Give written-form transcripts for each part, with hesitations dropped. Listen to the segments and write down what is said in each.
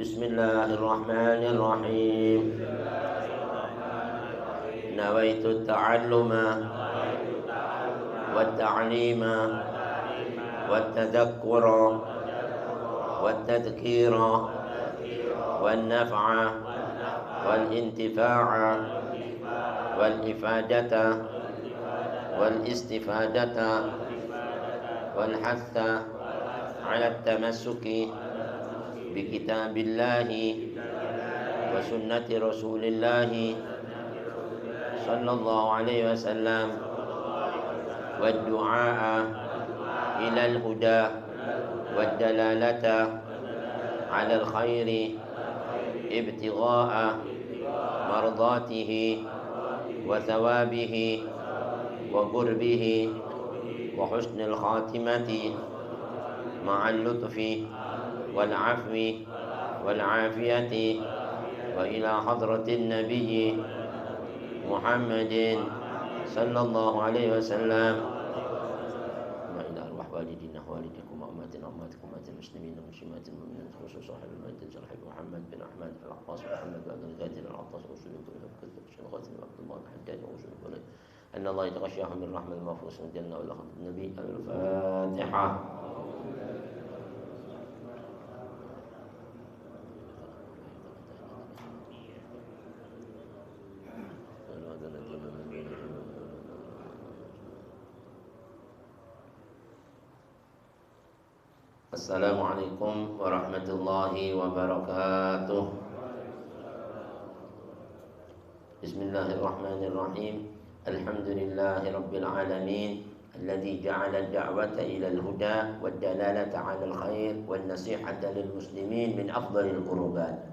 Bismillahirrahmanirrahim. Nawaitu ta'alluma wat-ta'lima wat-tadhakkura wat-tadhkira wan-naf'a wal-intifa'a wal-ifadata wal-istifadata wal-hatha 'ala at-tamassuki bi kitabillahi wa sunnati rasulillahi sallallahu alaihi wasallam wa du'a ila al-huda wa dalalata 'ala al-khairi ibtigha'a mardatihi wa thawabihi wa qurbihi wa husnil khatimati ma'al lutfi wal afwi wal afiyati wa ila hadratin nabiyyi Muhammadin sallallahu alaihi wasallam wa ila arwah walidina walidikum wa ummatina ummatikum ummatil muslimin wa muslimatil mu'minin khusus sahibul madin Jalhib Muhammad bin Ahmad al-Aqqas Muhammad bin Abdul Qadir al-Attas usul kullu kullu shay qasim Abdullah al-Haddad usul kullu أن الله يتغشاهم من رحمة المغفور الجنة وإلى خطب النبي الفاتحة. Assalamualaikum warahmatullahi wabarakatuh. Bismillahirrahmanirrahim. Alhamdulillahi rabbil alamin alladhi ja'ala ad-da'wata ila al-huda wad-dalalata 'ala al-khair wan-nasihata lil muslimin min afdhalil qurbat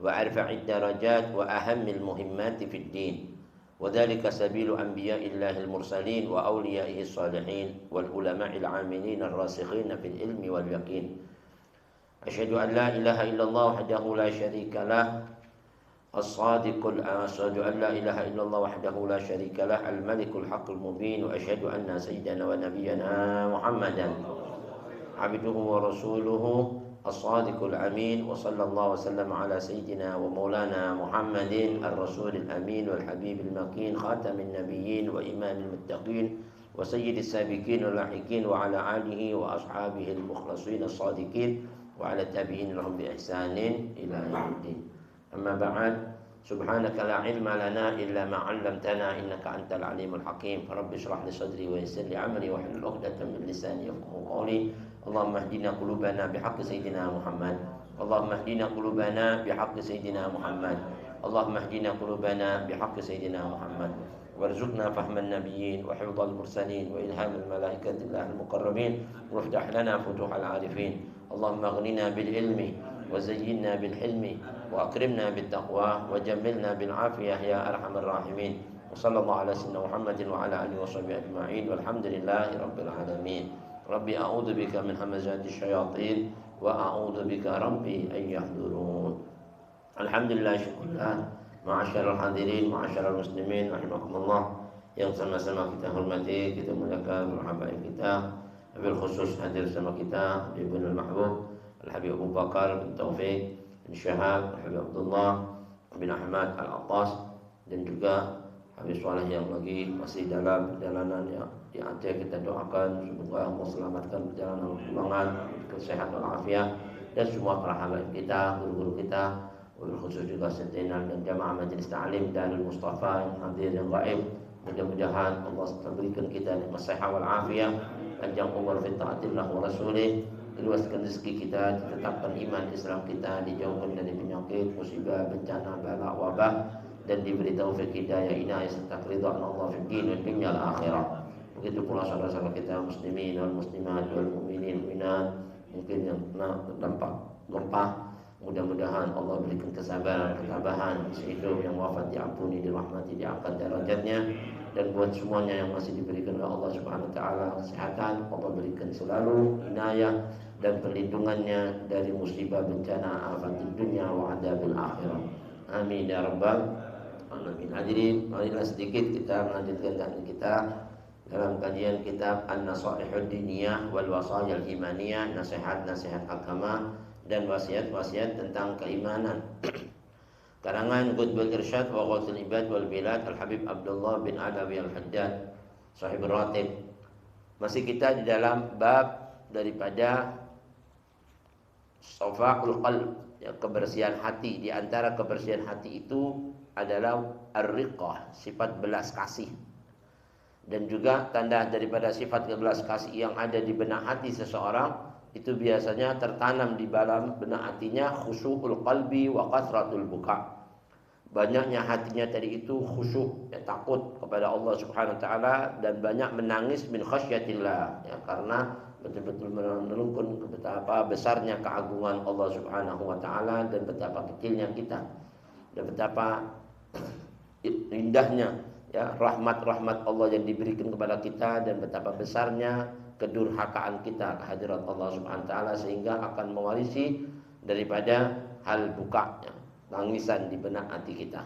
wa arfa'id darajat wa ahammil muhimmati fid din wa dhalika sabilu anbiya'illahil mursalin wa awliya'ihis salihin wal ulama'il 'amilin ar-rasikhin fil ilmi wal yaqin. Asyhadu an la ilaha illallah wahdahu la syarika lah الصادق أشهد أن لا إله إلا الله وحده لا شريك له الملك الحق المبين وأشهد أن سيدنا ونبينا محمدا عبده ورسوله الصادق الأمين وصلى الله وسلم على سيدنا ومولانا محمد الرسول الأمين والحبيب المكين خاتم النبيين وإمام المتقين وسيد السابقين واللاحقين وعلى آله وأصحابه المخلصين الصادقين وعلى التابعين لهم بإحسان إلى يوم الدين. أما بعد سبحانك لا علم لنا إلا ما علمتنا إنك أنت العليم الحكيم فرب اشرح لي صدري ويسر لي أمري واحلل عقدة من لساني يفقهوا قولي اللهم اهدنا قلوبنا بحق سيدنا محمد اللهم اهدنا قلوبنا بحق سيدنا محمد اللهم اهدنا قلوبنا بحق سيدنا محمد وارزقنا فهم النبيين وحفظ المرسلين وإلهام الملائكة الله المقربين وافتح لنا فتوح العارفين اللهم اغننا بالعلم وزينا بالحلم وأكرمنا بالتقوى وجملنا بالعافية يا أرحم الراحمين وصلى الله على سيدنا محمد وعلى آله وصحبه أجمعين والحمد لله رب العالمين. ربي أعوذ بك من همزات الشياطين وأعوذ بك ربي أن يحضرون. الحمد لله syukurlah ma'asyarul hadirin ma'asyarul muslimin rahimakumullah yang sama-sama kita hormati, kita muliakan habaib kita, wabil khusus hadir sama kita Ibnu Mahbub Al-Habib Abu Bakar bin Taufik bin Syahab, Habib Abdullah bin Ahmad Al-Attas dan juga Habib Saleh yang lagi masih dalam perjalanan ya di Aceh. Kita doakan semoga Allah selamatkan perjalanan pulangan, kesehatan walafiat dan semua para habaib kita, guru-guru kita, wabil khusus juga sentinel dan jamaah majelis ta'lim Darul Mustafa yang hadir yang gaib. Mudah-mudahan Allah berikan kita nikmat sehat wal afiyah, panjang umur fi taatillah wa rasulih, luaskan rezeki kita, ditetapkan iman Islam kita, dijauhkan dari penyakit, musibah, bencana, bala, wabah, dan diberi taufik hidayah, inayah serta keridhaan Allah fi din wa dunya al akhirah. Begitu pula saudara-saudara kita muslimin wal muslimat wal mu'minin minat mungkin yang kena terdampak gempa, mudah-mudahan Allah berikan kesabaran, ketabahan, sehidup yang wafat diampuni, dirahmati, diangkat derajatnya, dan buat semuanya yang masih diberikan oleh Allah Subhanahu wa taala kesehatan, Allah berikan selalu inayah dan perlindungannya dari musibah bencana afat di dunia wa adabil akhirah. Amin ya rabbal alamin. Hadirin, marilah sedikit kita melanjutkan kajian kita dalam kajian kitab An-Nasaihud Diniyah wal Wasayal Imaniyah, nasihat-nasihat agama dan wasiat-wasiat tentang keimanan. Karangan Qutbul Irsyad wa Ghathul Ibad wal Bilad Al-Habib Abdullah bin Adawi Al-Haddad Sahib Ratib. Masih kita di dalam bab daripada Safa'ul Qalb, ya, kebersihan hati. Di antara kebersihan hati itu adalah ar-riqah, sifat belas kasih. Dan juga tanda daripada sifat belas kasih yang ada di benak hati seseorang itu biasanya tertanam di dalam benak hatinya khusyu'ul qalbi wa kasratul buka. Banyaknya hatinya tadi itu khusyuk, ya, takut kepada Allah Subhanahu wa taala, dan banyak menangis min khasyatillah, ya, karena betul-betul menelungkun betapa besarnya keagungan Allah Subhanahu wa taala dan betapa kecilnya kita, dan betapa indahnya, ya, rahmat-rahmat Allah yang diberikan kepada kita, dan betapa besarnya kedurhakaan kita ke hadirat Allah Subhanahu wa taala sehingga akan mewarisi daripada hal buka, ya, tangisan di benak hati kita.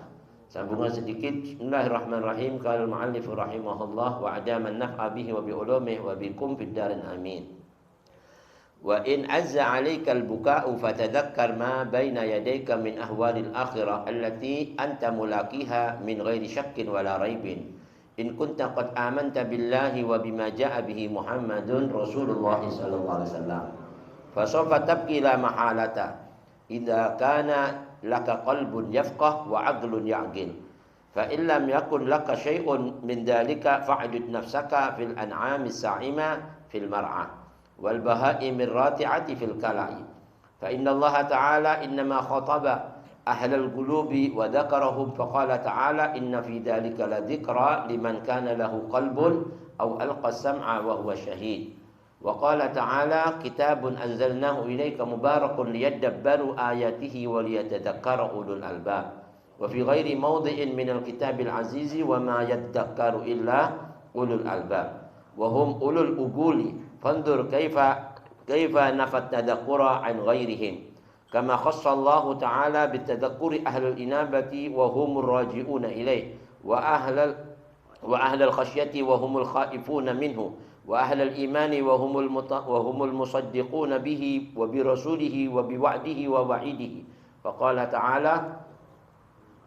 Sambungan sedikit. Bismillahirrahmanirrahim. Qala al-mu'allif rahimahullah wa adama an-naf'a bihi wa bi ulumihi wa bikum fid darin amin. Wa in azza 'alaika al-buka'u fatadhakkar ma baina yadayka min ahwalil akhirah allati anta mulaqiha min ghairi syakkin wala raibin. In kunta qad amanta billahi wa bima ja'a bihi Muhammadun Rasulullah sallallahu alaihi wasallam. Fa sawfa tabki la mahalata idza kana laka qalbun yafqah wa 'aqlun ya'qil. Fa in lam yakun laka syai'un min dhalika fa'dud nafsaka fil an'ami as-sa'ima fil mar'a wal baha'imir rati'ati fil kala'i. Fa inna Allah ta'ala innama khataba ahlal qulubi wa dzakarahum fa qala ta'ala inna fi dhalika la dzikra liman kana lahu qalbun aw alqa as-sam'a wa huwa syahid. Wa qala ta'ala kitabun anzalnahu ilayka mubarakun liyadabbaru ayatihi wa liyatadhakkara ulul albab. Wa fi ghairi mawdhi'in minal kitabil azizi wa ma yadhakkaru illa ulul albab wa hum ulul uquli fanzur kaifa nafat tadhakkura an ghairihim kama khassa Allah ta'ala bitadhakkuri ahlul inabati wa humur raji'una ilayhi wa ahlal khasyati wa humul khaifuna minhu wa ahlal imani wa humul musaddiquna bihi wa bi rasulihi wa bi wa'dihi wa wa'idihi. Faqala ta'ala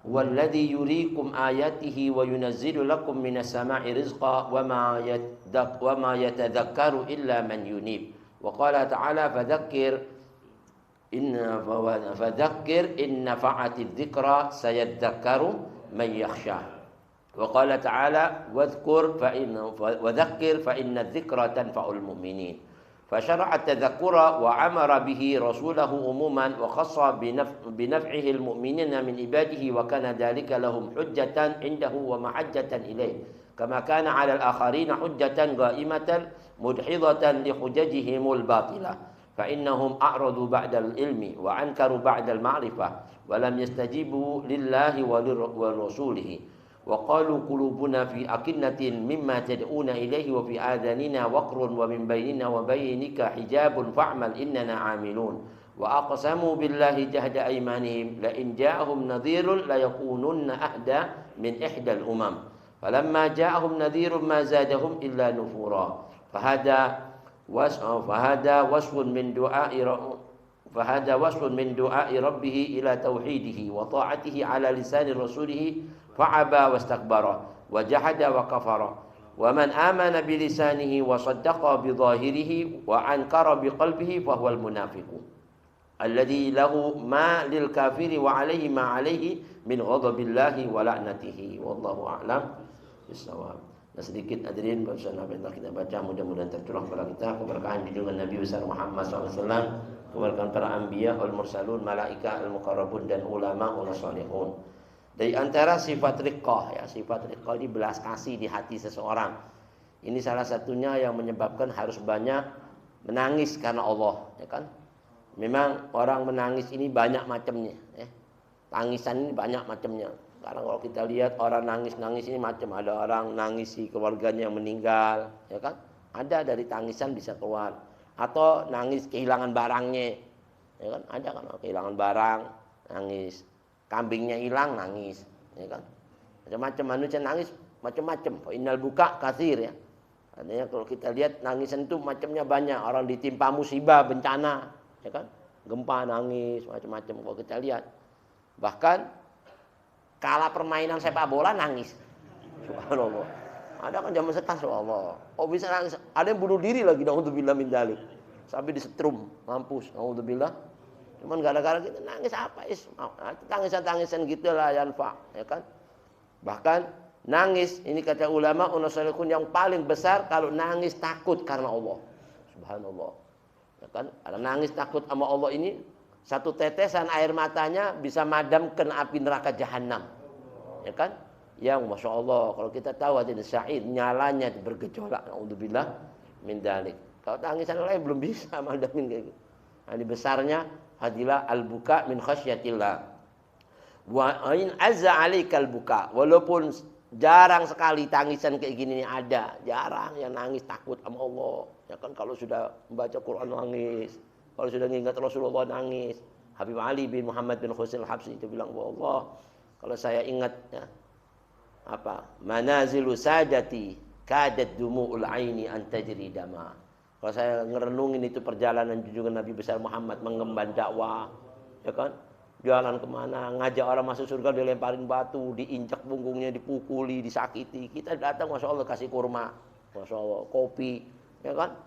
walladhi yuriikum ayatihi wa yunazzilu lakum minas sama'i rizqa wa ma yatadhakkaru illa man yunib. Wa qala ta'ala fadhakkir in nafa'ati dzikra sayadhakkaru man yakhsha. Wa qala ta'ala wadhkur fa inna dzikra tanfa'ul mu'minin. Fa syara'a tadhakkura wa amara bihi rasulahu umuman wa khassa bi naf'ihi al-mu'minina min ibadihi wa kana dhalika lahum hujjatan indahu wa mahajjatan ilayhi kama kana 'ala al-akharina hujjatan qa'imatan mudhidatan li hujajihimul batilah fa innahum a'radu ba'da al-ilmi wa ankaru ba'da al-ma'rifah wa lam yastajibu lillahi wa rasulihi. وقالوا قلوبنا في أكنة مما تدعون إليه وفي آذاننا وقر ومن بيننا وبينك حجاب فاعمل إننا عاملون وأقسموا بالله جهد أيمانهم لئن جاءهم نذير ليكونن أهدى من إحدى الأمم فلما جاءهم نذير ما زادهم إلا نفورا فهذا وصف من دعاء ربه إلى توحيده وطاعته على لسان رسوله فعبى واستكبر وجحد وكفر ومن آمن بلسانه وصدق بظاهره وأنكر بقلبه فهو المنافق الذي له ما للكافر وعليه ما عليه من غضب الله ولعنته والله أعلم بالصواب. Nah, sedikit hadirin barusan apa yang kita baca mudah-mudahan tercurah kepada kita keberkahan junjungan Nabi besar Muhammad SAW, keberkahan para anbiya wal mursalun, malaika al muqarrabun dan ulama wal salihun. Dari antara sifat riqqah, ya, sifat riqqah ini belas kasih di hati seseorang. Ini salah satunya yang menyebabkan harus banyak menangis karena Allah, ya kan? Memang orang menangis ini banyak macamnya, ya. Tangisan ini banyak macamnya. Sekarang kalau kita lihat orang nangis-nangis ini macam, ada orang nangisi keluarganya yang meninggal, ya kan? Ada dari tangisan bisa keluar. Atau nangis kehilangan barangnya, ya kan? Ada kan kehilangan barang, nangis. Kambingnya hilang, nangis, ya kan? Macam-macam manusia nangis, macam-macam. Innal buka katsir, ya. Artinya kalau kita lihat nangisan itu macamnya banyak. Orang ditimpa musibah, bencana, ya kan? gempa nangis, macam-macam. Kalau kita lihat, bahkan kalah permainan sepak bola nangis. Subhanallah. Ada kan zaman sekarang, subhanallah. Oh bisa nangis. Ada yang bunuh diri lagi, naudzubillah min dzalik. Sampai disetrum, mampus, naudzubillah. Cuman gara-gara kita nangis apa is? Tangisan-tangisan gitulah yanfa, ya kan? Bahkan nangis, ini kata ulama unasalikun yang paling besar kalau nangis takut karena Allah. Subhanallah. Ya kan? Kalau nangis takut sama Allah ini, satu tetesan air matanya bisa madamkan api neraka jahanam. Ya kan? Yang Masya Allah, kalau kita tahu hati Sa'id nyalanya bergejolak, naudzubillah min dzalik. Kalau tangisan lain belum bisa madamin kayak gitu. Nah, ini besarnya hadilah al-buka min khasyatillah. Wa in azza 'alaikal buka, walaupun jarang sekali tangisan kayak gini ada, jarang yang nangis takut sama Allah. Ya kan kalau sudah membaca Quran nangis, kalau sudah mengingat Rasulullah nangis. Habib Ali bin Muhammad bin Husain al-Habsyi itu bilang, Allah, kalau saya ingat ya, manazilu sadati kadat dumu'ul aini an tajri dama. Kalau saya ngerenungin itu perjalanan junjungan Nabi besar Muhammad mengemban dakwah, ya kan? Jalan kemana, ngajak orang masuk surga dilemparin batu, diinjak punggungnya, dipukuli, disakiti. Kita datang, Masya Allah, kasih kurma, Masya Allah, kopi, ya kan?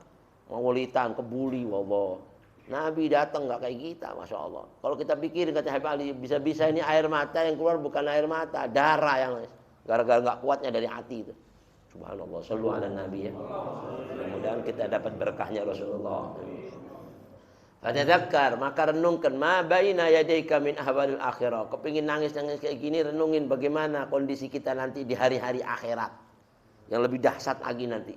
Maulitan, kebuli, wallah. Nabi datang nggak kayak kita, Masya Allah. Kalau kita pikir, kata Habib Ali, bisa-bisa ini air mata yang keluar bukan air mata, darah yang gara-gara nggak kuatnya dari hati itu. Subhanallah, sallu ala Nabi ya. Mudah-mudahan kita dapat berkahnya Rasulullah. Fatadzakkar, maka renungkan ma baina yadaika min ahwalil akhirah. Kepingin nangis-nangis kayak gini, renungin bagaimana kondisi kita nanti di hari-hari akhirat. Yang lebih dahsyat lagi nanti.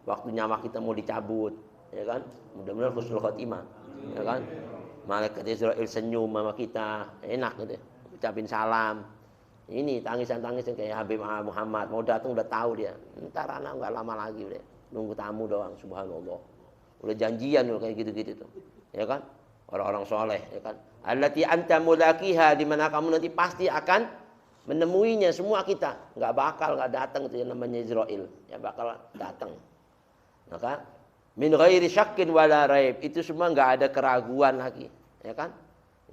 Waktu nyawa kita mau dicabut, ya kan? Mudah-mudahan husnul khotimah, ya kan? Malaikat Israel senyum sama kita, enak gitu. Ucapin salam. Ini tangisan-tangisan kayak Habib Muhammad mau datang udah tahu dia. Ntar anak nggak lama lagi udah nunggu tamu doang. Subhanallah. Udah janjian loh kayak gitu-gitu tuh. Ya kan? Orang-orang soleh, ya kan? Allati anta mulaqiha, di mana kamu nanti pasti akan menemuinya semua kita. Nggak bakal nggak datang itu yang namanya Israel. Ya bakal datang. Maka min ghairi syakkin wala raib, itu semua nggak ada keraguan lagi, ya kan?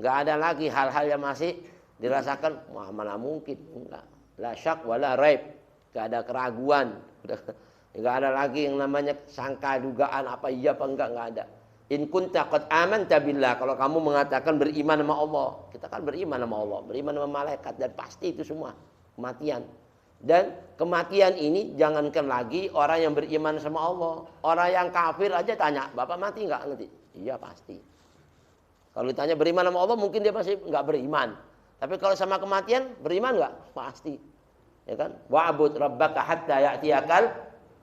Nggak ada lagi hal-hal yang masih dirasakan, mana mungkin, enggak. La syak wala raib, enggak ada keraguan, enggak ada lagi yang namanya sangka dugaan apa iya apa enggak ada. In kunta qad amanta billah, kalau kamu mengatakan beriman sama Allah, kita kan beriman sama Allah, beriman sama malaikat, dan pasti itu semua kematian. Dan kematian ini jangankan lagi orang yang beriman sama Allah, orang yang kafir aja tanya, Bapak mati enggak nanti? Iya pasti. Kalau ditanya beriman sama Allah, mungkin dia masih enggak beriman. Tapi kalau sama kematian, beriman enggak? Pasti. Ya kan? Wa'bud rabbaka hatta ya'tiyakal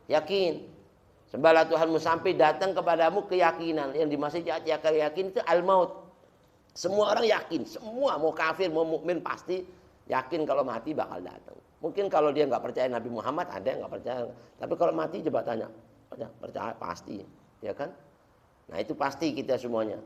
yakin. Sembahlah Tuhanmu sampai datang kepadamu keyakinan. Yang dimaksud ya'tiyakal yakin itu al-maut. Semua orang yakin, semua mau kafir mau mukmin pasti yakin kalau mati bakal datang. Mungkin kalau dia enggak percaya Nabi Muhammad, ada yang enggak percaya. Tapi kalau mati coba tanya, percaya pasti, ya kan? Nah, itu pasti kita semuanya.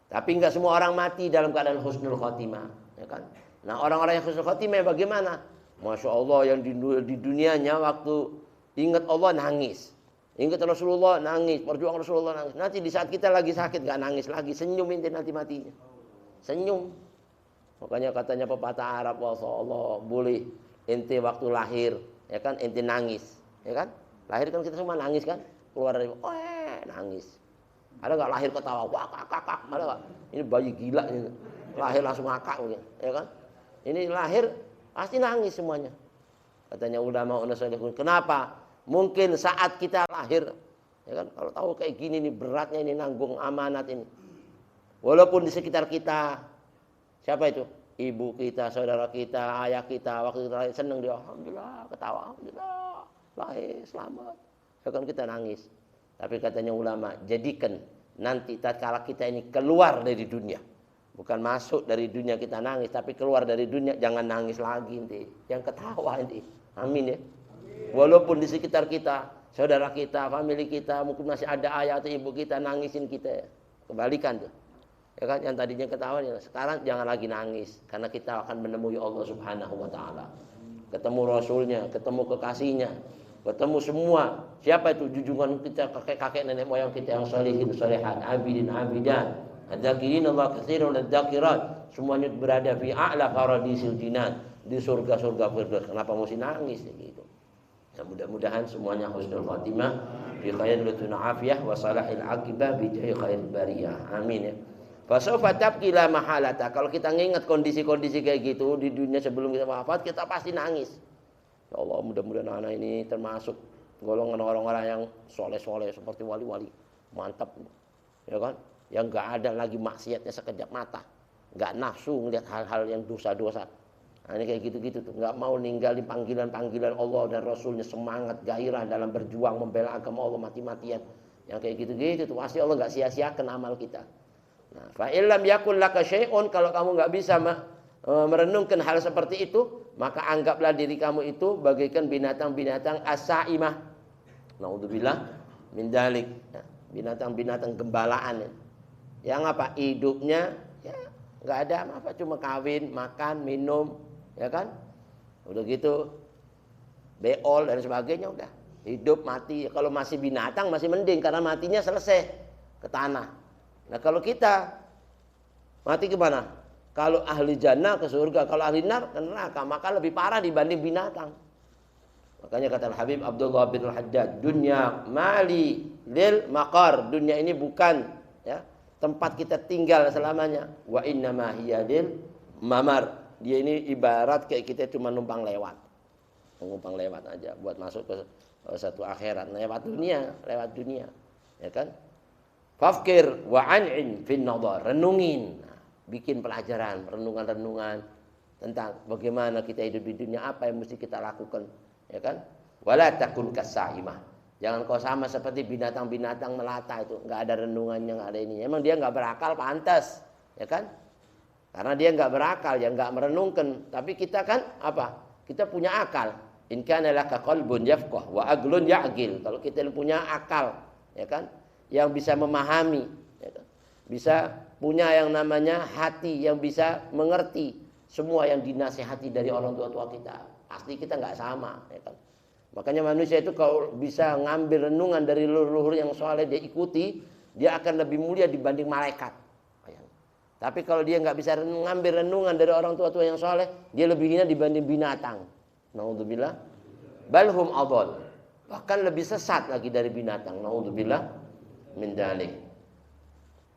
Tapi enggak semua orang mati dalam keadaan husnul khotimah, ya kan? Nah, orang-orang yang husnul khotimah bagaimana? Masya Allah, yang di dunianya waktu ingat Allah nangis, ingat Rasulullah nangis, perjuangan Rasulullah nangis. Nanti di saat kita lagi sakit enggak nangis lagi, senyum inti nanti matinya. Senyum. Makanya katanya pepatah Arab, Allah boleh ente waktu lahir, ya kan, ente nangis, ya kan? Lahir kan kita semua nangis kan? Keluar dari nangis. Ada nggak lahir ketawa, wah kakak, ada nggak? Ini bayi gila ini, lahir langsung ngakak, ya kan? Ini lahir pasti nangis semuanya. Katanya ulama unasalihun, kenapa? Mungkin saat kita lahir, ya kan? Kalau tahu kayak gini nih beratnya ini nanggung amanat ini. Walaupun di sekitar kita, siapa itu? Ibu kita, saudara kita, ayah kita, waktu kita lahir senang dia, alhamdulillah, ketawa, alhamdulillah, lahir selamat. Ya kan kita nangis. Tapi katanya ulama, jadikan nanti tatkala kita ini keluar dari dunia. Bukan masuk dari dunia kita nangis, tapi keluar dari dunia jangan nangis lagi nanti. Yang ketawa nanti. Amin ya. Walaupun di sekitar kita, saudara kita, famili kita, mungkin masih ada ayah atau ibu kita nangisin kita. Kebalikan tuh. Ya kan, yang tadinya ketawa, sekarang jangan lagi nangis. Karena kita akan menemui Allah Subhanahu wa ta'ala. Ketemu Rasulnya, ketemu kekasihnya. Ketemu semua. Siapa itu junjungan kita, kakek-kakek nenek moyang kita yang salihin, salihan, abidin, abidan. Adzakirin Allah katsiran wadzakirat. Semuanya berada fi a'la paradisil jinan, di surga-surga firdaus. Kenapa mesti nangis gitu? Ya, mudah-mudahan semuanya husnul khatimah bi khairin afiyah wa salahil aqibah bi jahi khairil bariyah. Amin ya. Fasawfa tabki la mahalata. Kalau kita ngingat kondisi-kondisi kayak gitu di dunia sebelum kita wafat, kita pasti nangis. Ya Allah, mudah-mudahan anak ini termasuk golongan orang-orang yang soleh-soleh seperti wali-wali. Mantap. Ya kan? Yang enggak ada lagi maksiatnya sekejap mata. Enggak nafsu ngelihat hal-hal yang dosa-dosa. Nah, ini kayak gitu-gitu tuh, nggak mau ninggalin panggilan-panggilan Allah dan Rasulnya, semangat gairah dalam berjuang membela agama Allah mati-matian. Yang kayak gitu-gitu tuh pasti Allah nggak sia-siakan amal kita. Nah, fa illam yakul laka syai'un, kalau kamu nggak bisa merenungkan hal seperti itu, maka anggaplah diri kamu itu bagaikan binatang-binatang as-saimah. Naudzubillah min dzalik. Binatang-binatang gembalaan. Yang apa? Hidupnya ya nggak ada apa, cuma kawin, makan, minum, ya kan? Udah gitu beol dan sebagainya, udah hidup mati. Kalau masih binatang masih mending karena matinya selesai ke tanah. Nah kalau kita mati kemana? Kalau ahli jannah ke surga, kalau ahli nar ke neraka, maka lebih parah dibanding binatang. Makanya kata Habib Abdullah bin Al-Haddad, dunya mali lil maqar. Dunia ini bukan ya tempat kita tinggal selamanya. Wa inna ma hiya lil mamar. Dia ini ibarat kayak kita cuma numpang lewat. Numpang lewat aja buat masuk ke satu akhirat. Lewat dunia, ya kan? Fafkir wa an'in fin nadar. Renungin. Nah, bikin pelajaran, renungan-renungan tentang bagaimana kita hidup di dunia, apa yang mesti kita lakukan, ya kan? Wala takun kasaimah. Jangan kau sama seperti binatang-binatang melata itu, nggak ada renungannya, nggak ada ini. Emang dia nggak berakal, pantas, ya kan? Karena dia nggak berakal, ya nggak merenungkan. Tapi kita kan apa? Kita punya akal. In kana laka qalbun yafqah wa aglun ya'qil. Kalau kita punya akal, ya kan? Yang bisa memahami, ya kan? Bisa punya yang namanya hati yang bisa mengerti semua yang dinasihati dari orang tua-tua kita. Pasti kita nggak sama, ya kan? Makanya manusia itu kalau bisa ngambil renungan dari leluhur yang soleh dia ikuti, dia akan lebih mulia dibanding malaikat. Tapi kalau dia nggak bisa ngambil renungan dari orang tua-tua yang soleh, dia lebih hina dibanding binatang. Naudzubillah. Balhum adall. Bahkan lebih sesat lagi dari binatang. Naudzubillah min dzalik.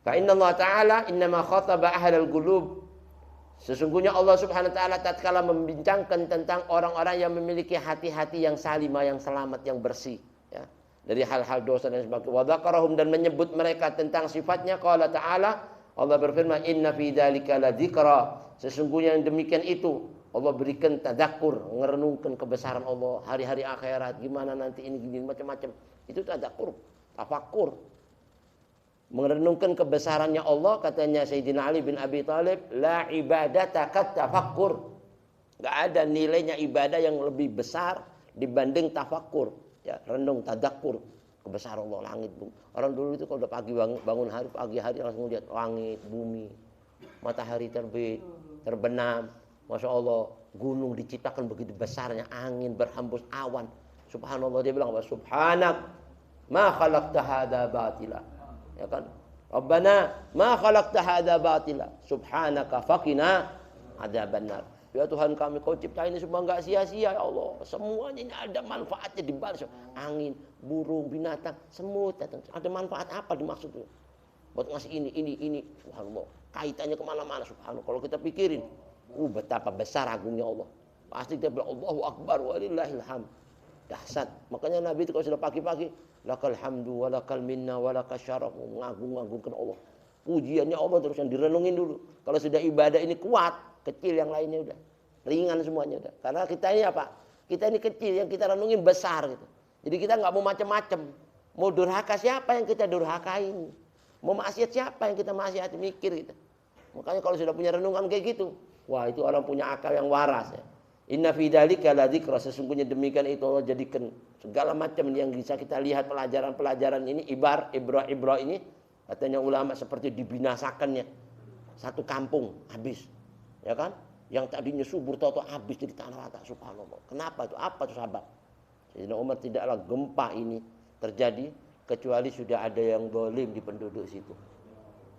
Fa inna Allah Ta'ala innama khataba ahlal qulub. Sesungguhnya Allah Subhanahu wa taala tatkala membincangkan tentang orang-orang yang memiliki hati-hati yang salimah, yang selamat, yang bersih, ya, dari hal-hal dosa dan sebagainya. Wa dzakarahum, dan menyebut mereka tentang sifatnya. Qala ta'ala, Allah berfirman, inna fi dzalika ladzikra. Sesungguhnya yang demikian itu Allah berikan tadzakur, merenungkan kebesaran Allah, hari-hari akhirat, gimana nanti ini gini macam-macam. Itu tadzakur, tafakkur. Merenungkan kebesarannya Allah, katanya Sayyidina Ali bin Abi Thalib, la ibadata kat tafakkur. Enggak ada nilainya ibadah yang lebih besar dibanding tafakkur, ya, renung, tadzakur kebesaran Allah, langit, bumi. Orang dulu itu kalau udah pagi bangun hari, pagi hari langsung lihat langit, bumi, matahari terbit, terbenam. Masya Allah, gunung diciptakan begitu besarnya, angin berhembus, awan. Subhanallah, dia bilang, subhanak ma khalaqta hadza batila. Ya kan? Rabbana ma khalaqta hadza batila. Subhanaka faqina adzabannar. Ya Tuhan kami, kau cipta ini semua enggak sia-sia ya Allah. Semuanya ini ada manfaatnya dibalik. Angin, burung, binatang, semut, ada manfaat apa dimaksudnya? Buat ngasih ini. Subhanallah. Kaitannya kemana-mana, subhanallah. Kalau kita pikirin, betapa besar agungnya Allah. Pasti kita bilang Allahu Akbar walillahil hamd. Dahsyat. Makanya Nabi itu kalau sudah pagi-pagi, lakal hamdu walakal minna walakal syaraf, ngagung-ngagungkan Allah. Pujiannya Allah terus yang direnungin dulu. Kalau sudah ibadah ini kuat, kecil yang lainnya udah ringan semuanya udah. Karena kita ini apa? Kita ini kecil, yang kita renungin besar gitu. Jadi kita nggak mau macam-macam. Mau durhaka siapa yang kita durhakain? Mau maksiat siapa yang kita maksiat? Mikir gitu. Makanya kalau sudah punya renungan kayak gitu, wah itu orang punya akal yang waras ya. Inna fi dzalika ladzikra, sesungguhnya demikian itu Allah jadikan segala macam yang bisa kita lihat pelajaran-pelajaran ini, ibrah ini, katanya ulama, seperti dibinasakannya satu kampung habis, ya kan? Yang tadinya subur tahu-tahu habis jadi tanah rata. Subhanallah. Kenapa itu? Apa itu sebab? Sayyidina Umar, tidaklah gempa ini terjadi kecuali sudah ada yang zalim di penduduk situ.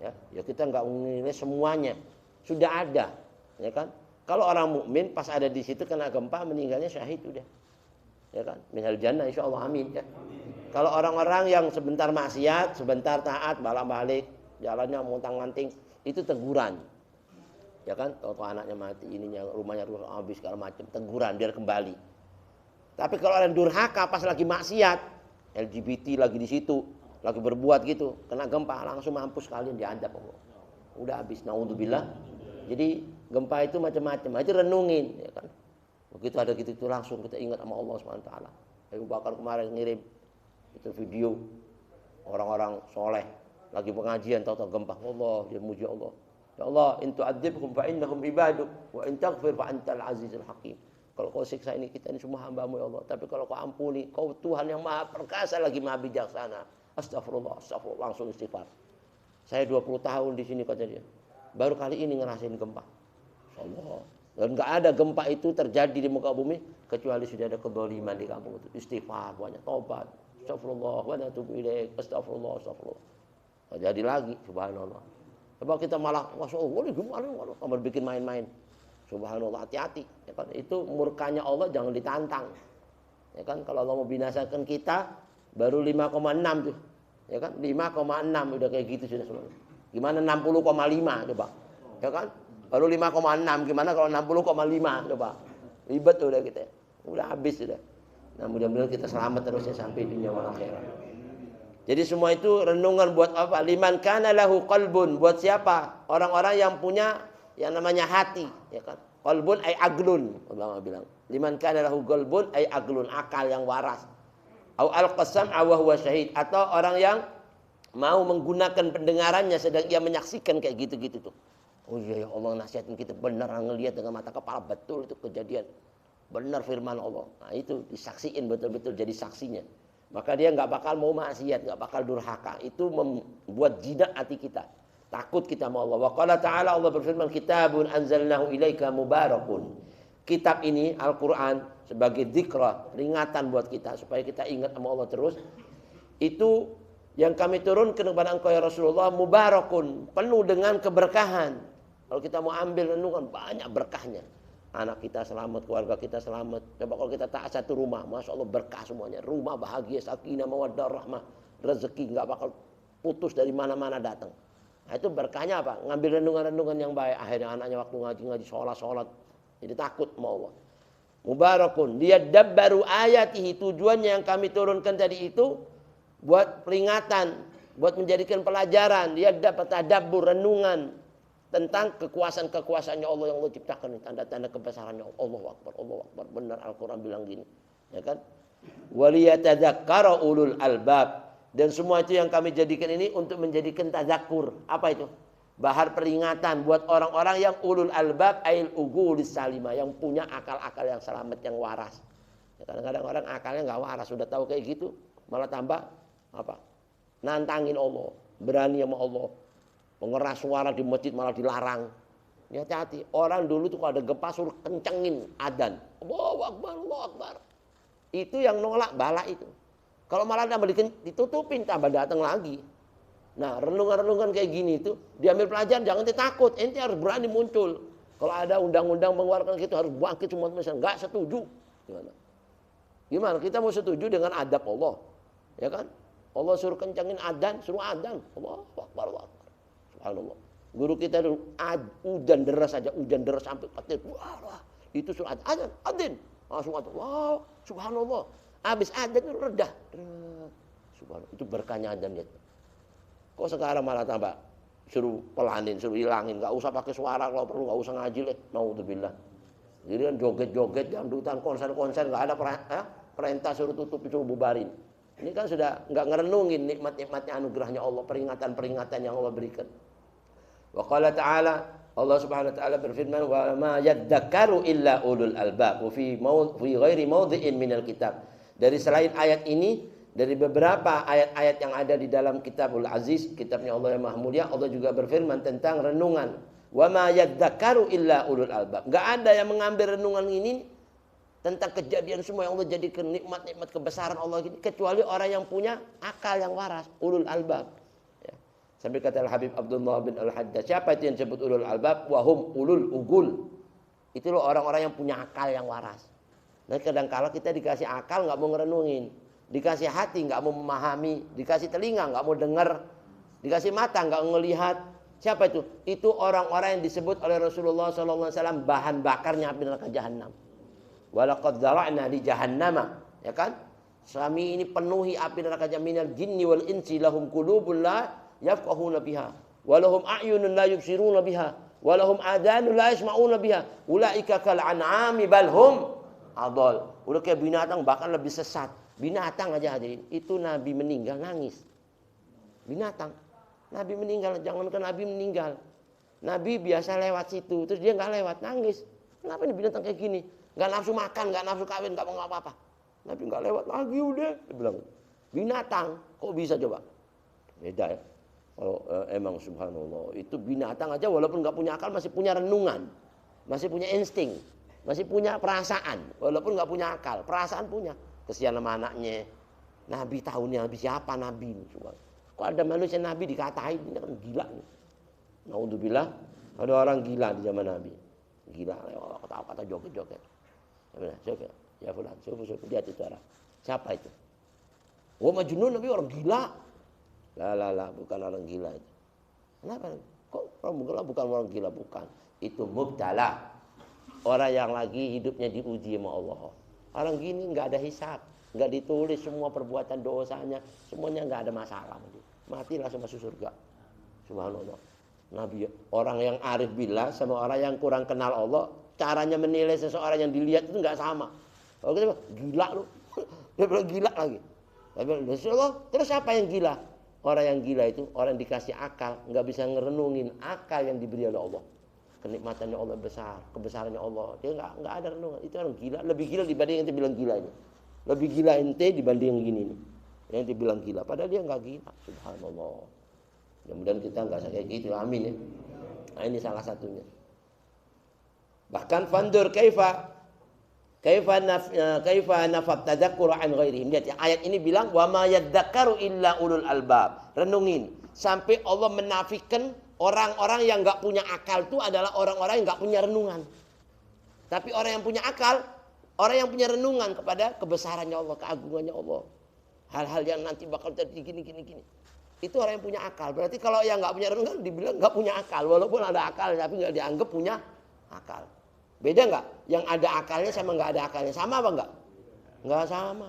Ya kita nggak menilai semuanya, sudah ada, ya kan? Kalau orang mukmin pas ada di situ kena gempa meninggalnya syahid udah, ya kan? Minal jannah insya Allah, amin ya. Kalau orang-orang yang sebentar maksiat, sebentar taat, balik jalannya montang-manting, itu teguran, ya kan? Kalau anaknya mati, ininya rumahnya rusak habis segala macam, teguran biar kembali. Tapi kalau orang durhaka pas lagi maksiat, LGBT lagi di situ, lagi berbuat gitu, kena gempa langsung mampus kalian diadab Allah. Udah habis, naudzubillah. Jadi gempa itu macam-macam, itu renungin, ya kan. Begitu ada gitu itu langsung kita ingat sama Allah Subhanahu wa taala. Abu Bakar kemarin ngirim itu video orang-orang soleh lagi pengajian tahu-tahu gempa, Allah dia muji Allah. Ya Allah, in tu'adzibhum fa innahum ibaduk wa in taghfir fa antal azizul hakim. Kalau kau siksa ini kita ini semua hamba-Mu ya Allah, tapi kalau kau ampuni, kau Tuhan yang maha perkasa lagi maha bijaksana. Astagfirullah, astagfirullah, langsung istighfar. Saya 20 tahun di sini kata dia. Baru kali ini ngerasain gempa. Allah. Dan enggak ada gempa itu terjadi di muka bumi kecuali sudah ada kedzaliman di kampung itu. Istighfar banyak, tobat. Astagfirullah wa natubu ilaik. Astagfirullah, astagfirullah. Nah, jadi lagi subhanallah. Coba kita malah masya Allah gimana kamar bikin main-main. Subhanallah, hati-hati. Ya kan? Itu murkanya Allah jangan ditantang. Ya kan kalau Allah mau binasakan kita baru 5,6 tuh. Ya kan? 5,6 udah kayak gitu sudah semua. Gimana 60,5 coba. Ya kan? Baru 5,6 gimana kalau 60,5 coba. Ribet udah kita. Udah habis sudah. Nah, mudah-mudahan kita selamat terusnya sampai dunia wal akhirat. Jadi semua itu renungan buat apa? Liman kana lahu qalbun, buat siapa? Orang-orang yang punya yang namanya hati, ya kan? Qalbun ay aglun, ulama bilang. Liman kana lahu qalbun ay aglun, akal yang waras. Au al-qasam wa huwa syahid, atau orang yang mau menggunakan pendengarannya sedang ia menyaksikan kayak gitu-gitu tuh. Oh iya ya Allah nasihatin kita benar ngelihat dengan mata kepala betul itu kejadian. Benar firman Allah. Nah, itu disaksiin betul-betul jadi saksinya. Maka dia nggak bakal mau maksiat, nggak bakal durhaka. Itu membuat jinak hati kita. Takut kita sama Allah. Wa qala ta'ala, Allah berfirman, kitabun anzalnahu ilaika mubarakun. Kitab ini Al-Quran sebagai dzikra, peringatan buat kita supaya kita ingat sama Allah terus. Itu yang kami turunkan kepada engkau ya Rasulullah, mubarakun, penuh dengan keberkahan. Kalau kita mau ambil renungan banyak berkahnya. Anak kita selamat, keluarga kita selamat. Coba kalau kita taat satu rumah, masya Allah berkah semuanya. Rumah bahagia, sakinah, mawaddah, rahmah, rezeki nggak bakal putus dari mana-mana datang. Nah, itu berkahnya apa? Ngambil renungan-renungan yang baik. Akhirnya anaknya waktu ngaji-ngaji, sholat. Jadi takut sama Allah. Mubarakun, dia dabbaru ayatihi, tujuannya yang kami turunkan tadi itu buat peringatan, buat menjadikan pelajaran. Dia dapat tadabbur, renungan tentang kekuasaan-kekuasaannya Allah yang Allah ciptakan, tanda-tanda kebesarannya Allah Akbar, Allah Akbar. Benar Al-Quran bilang gini, ya kan? Waliyatadzakkara ulul albab, dan semua itu yang kami jadikan ini untuk menjadikan tazakkur. Apa itu? Bahar peringatan buat orang-orang yang ulul albab, ail ugulis salimah, yang punya akal-akal yang selamat, yang waras. Ya, kadang-kadang orang akalnya nggak waras, sudah tahu kayak gitu, malah tambah apa? Nantangin Allah, berani sama Allah. Pengeras suara di masjid malah dilarang. Ya, hati-hati. Orang dulu tuh kalau ada gempa suruh kencengin adzan. Allahu Akbar, Allahu Akbar. Itu yang nolak bala itu. Kalau malah tambah ditutupin, tambah datang lagi. Nah, renungan-renungan kayak gini itu diambil pelajaran, jangan takut. Ente harus berani muncul. Kalau ada undang-undang mengeluarkan gitu harus bangkit semua misalnya. Enggak setuju. Gimana? Kita mau setuju dengan adab Allah. Ya kan? Allah suruh kencengin adzan, suruh adzan. Allahu Akbar, Allahu Akbar. Subhanallah. Guru kita dulu hujan deras saja, hujan deras sampai petir. Wah, itu surat adzan. Langsung adzan. Wow, subhanallah. Habis adzan itu reda. Subhanallah. Itu berkahnya adzan lihat. Kok sekarang malah tambah suruh pelanin, suruh hilangin, enggak usah pakai suara kalau perlu, enggak usah ngaji leh. Naudzubillah. Jadi kan joget-joget, dangdutan, konser-konser enggak ada perintah suruh tutup, suruh bubarin. Ini kan sudah enggak ngerenungin nikmat-nikmatnya anugerahnya Allah, peringatan-peringatan yang Allah berikan. Wa qala ta'ala, Allah Subhanahu wa taala berfirman, wa ma yadzakkaru illa ulul albab, wa fi ghairi mawdhi'in minal kitab. Dari selain ayat ini, dari beberapa ayat-ayat yang ada di dalam Kitabul Aziz, kitabnya Allah yang Maha Mulia, Allah juga berfirman tentang renungan. Wa ma yadzakkaru illa ulul albab. Enggak ada yang mengambil renungan ini tentang kejadian semua yang Allah jadikan nikmat-nikmat kebesaran Allah ini kecuali orang yang punya akal yang waras, ulul albab. Ya. Sampai kata Al-Habib Abdullah bin Al-Haddad, siapa itu yang disebut ulul albab? Wahum ulul ugul. Itu loh orang-orang yang punya akal yang waras. Nah kadang-kala kita dikasih akal nggak mau ngerenungin, dikasih hati nggak mau memahami, dikasih telinga nggak mau dengar, dikasih mata nggak ngelihat. Siapa itu? Itu orang-orang yang disebut oleh Rasulullah SAW bahan bakarnya api neraka Jahannam. Walaqad dzara'na li jahannama, ya kan? Kami ini penuhi api neraka minal jinni wal insi lahum qulubun la yafqahuna biha wa lahum a'yunun la yubsiruna biha wa lahum adhanun la yasma'una biha ulaika kal an'ami bal hum adall. Udah kayak binatang, bahkan lebih sesat. Binatang aja hadirin, itu Nabi meninggal nangis. Binatang. Nabi meninggal, jangankan Nabi meninggal. Nabi biasa lewat situ, terus dia nggak lewat, nangis. Kenapa ini binatang kayak gini? Nggak nafsu makan, nggak nafsu kawin, nggak mau apa-apa. Nabi nggak lewat lagi udah. Dia bilang, binatang, kok bisa coba? Beda ya. Kalau emang subhanallah, itu binatang aja walaupun nggak punya akal masih punya renungan, masih punya insting, masih punya perasaan, walaupun nggak punya akal, perasaan punya. Kesian sama anaknya. Nabi tahu nih Nabi siapa Nabi ini. Kok ada manusia Nabi dikatain, ini kan gila nih. Naudzubillah, ada orang gila di zaman Nabi. Gila, kata-kata joget-joget. Joget. Ya fulan, sufu lihat itu orang. Siapa itu? Oh Majnun, Nabi orang gila. Lah, bukan orang gila itu. Kenapa? Kok orang gila bukan orang gila, bukan. Itu mubtala. Orang yang lagi hidupnya diuji sama Allah. Orang gini nggak ada hisab, nggak ditulis semua perbuatan dosanya, semuanya nggak ada masalah. Mati langsung masuk surga. Subhanallah. Nabi, orang yang arif billah sama orang yang kurang kenal Allah, caranya menilai seseorang yang dilihat itu nggak sama. Kalau kita bilang, gila lu, dia bilang gila lagi. Dia bilang, Rasulullah, terus siapa yang gila? Orang yang gila itu orang yang dikasih akal, nggak bisa ngerenungin akal yang diberi oleh Allah. Kenikmatannya Allah besar, kebesarannya Allah. Dia nggak ada renungan. Itu orang gila, lebih gila dibanding yang bilang gila ini. Lebih gila ente dibanding yang gini nih. Yang dibilang gila, padahal dia nggak gila. Subhanallah. Mudah-mudahan kita nggak kayak gitu, amin ya. Nah ini salah satunya. Bahkan fandur kaifa nafat tadzakkur an ghairihim. Lihat ya, ayat ini bilang wa ma yadzakkaru illa ulul albab. Renungin sampai Allah menafikan orang-orang yang nggak punya akal itu adalah orang-orang yang nggak punya renungan. Tapi orang yang punya akal, orang yang punya renungan kepada kebesarannya Allah, keagungannya Allah. Hal-hal yang nanti bakal terjadi gini. Itu orang yang punya akal. Berarti kalau yang nggak punya renungan dibilang nggak punya akal. Walaupun ada akal tapi nggak dianggap punya akal. Beda nggak? Yang ada akalnya sama nggak ada akalnya. Sama apa nggak? Nggak sama.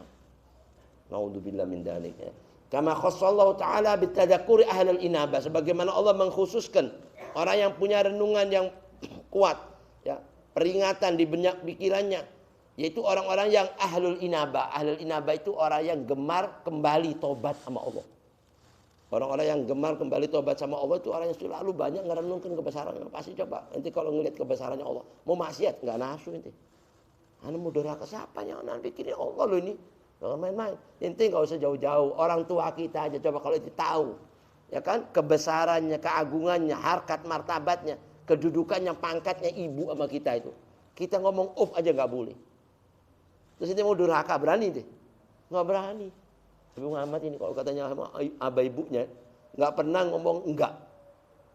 Naudzubillah min dzalik. Kama khassallahu ta'ala bitadzakuri ahlul inabah. Sebagaimana Allah mengkhususkan orang yang punya renungan yang kuat, ya, peringatan di benak pikirannya, yaitu orang-orang yang ahlul inabah. Ahlul inabah itu orang yang gemar kembali tobat sama Allah. Orang-orang yang gemar kembali tobat sama Allah itu orang yang selalu banyak ngerenungkan kebesarannya. Pasti coba nanti kalau ngelihat kebesarannya Allah, mau maksiat nggak nafsu nanti. Anda mau durhaka siapa yang nanti bikin Allah loh ini? Jangan main-main. Inti nggak usah jauh-jauh. Orang tua kita aja coba kalau itu tahu, ya kan, kebesarannya, keagungannya, harkat martabatnya, kedudukannya, pangkatnya ibu sama kita itu. Kita ngomong aja nggak boleh. Terus ini mau durhaka berani deh? Nggak berani. Tapi Muhammad ini kalau katanya sama abah ibunya nggak pernah ngomong enggak,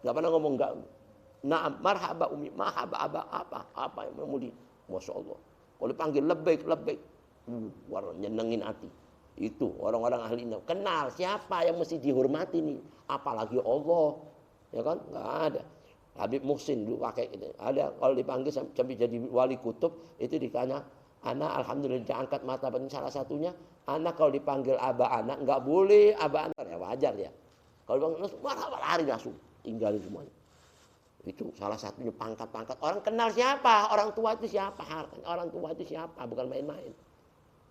nggak pernah ngomong enggak. Naam, marhaba umi, mahaba abah apa yang memudi, masya Allah. Kalau dipanggil lebek, nyenengin hati. Itu orang-orang ahli ilmu. Kenal siapa yang mesti dihormati nih, apalagi Allah, ya kan? Nggak ada. Habib Muhsin dulu pakai gitu. Ada kalau dipanggil sampai jadi wali kutub itu ditanya. Anak alhamdulillah diangkat martabatnya salah satunya. Anak kalau dipanggil abah anak nggak boleh abah anak ya wajar ya. Kalau dipanggil marah lari langsung tinggalin semuanya. Itu salah satunya pangkat-pangkat. Orang kenal siapa? Orang tua itu siapa? Orang tua itu siapa? Bukan main-main.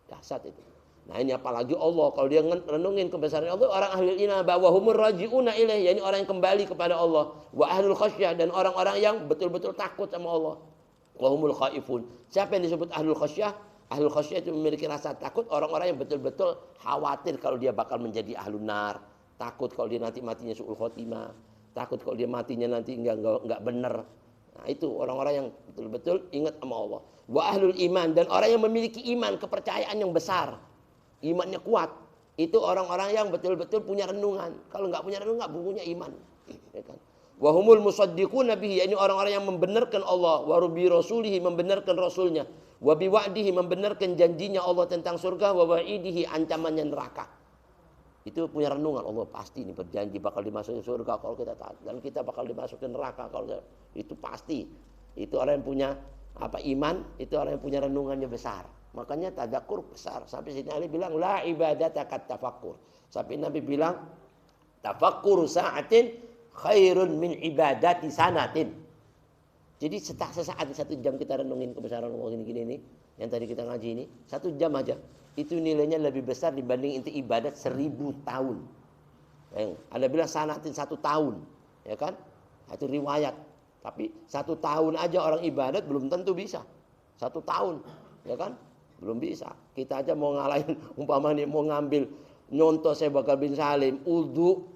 Dahsyat itu. Nah ini apalagi Allah kalau dia renungin kebesaran Allah, orang ahli inabah wa humur rajiuna ilaih, yakni orang yang kembali kepada Allah, wa ahlul khasyah, dan orang-orang yang betul-betul takut sama Allah. Wahumul khaifun. Siapa yang disebut ahlul khasyah? Ahlul khasyah itu memiliki rasa takut, orang-orang yang betul-betul khawatir kalau dia bakal menjadi ahlun nar, takut kalau dia nanti matinya su'ul khotimah, takut kalau dia matinya nanti enggak benar. Nah, itu orang-orang yang betul-betul ingat sama Allah. Wa ahlul iman, dan orang yang memiliki iman, kepercayaan yang besar. Imannya kuat. Itu orang-orang yang betul-betul punya renungan. Kalau nggak punya renungan, nggak punya iman. Ya kan? Wahumul musaddiquna bihi, ini orang-orang yang membenarkan Allah, wa rubi rasulihi, membenarkan rasulnya, wa biwa'dihi, membenarkan janjinya Allah tentang surga, wa wa'idihi, ancamannya neraka. Itu punya renungan, Allah pasti ini berjanji bakal dimasukin surga kalau kita taat, dan kita bakal dimasukin neraka kalau itu pasti. Itu orang yang punya iman, itu orang yang punya renungannya besar. Makanya tadakkur besar. Sampai sini Ali bilang la ibadata kat tafakkur. Sampai Nabi bilang tafakkur sa'atin khairun min ibadati sanatin. Jadi sesaat 1 jam kita renungin kebesaran Allah gini-gini nih, yang tadi kita ngaji ini, 1 jam aja. Itu nilainya lebih besar dibanding inti ibadat 1000 tahun. Ada bilang sanatin 1 tahun, ya kan? Itu riwayat. Tapi 1 tahun aja orang ibadat belum tentu bisa. 1 tahun, ya kan? Belum bisa. Kita aja mau ngalahin, umpamanya mau ngambil nyontoh Syekh Bakar bin Salim, udhu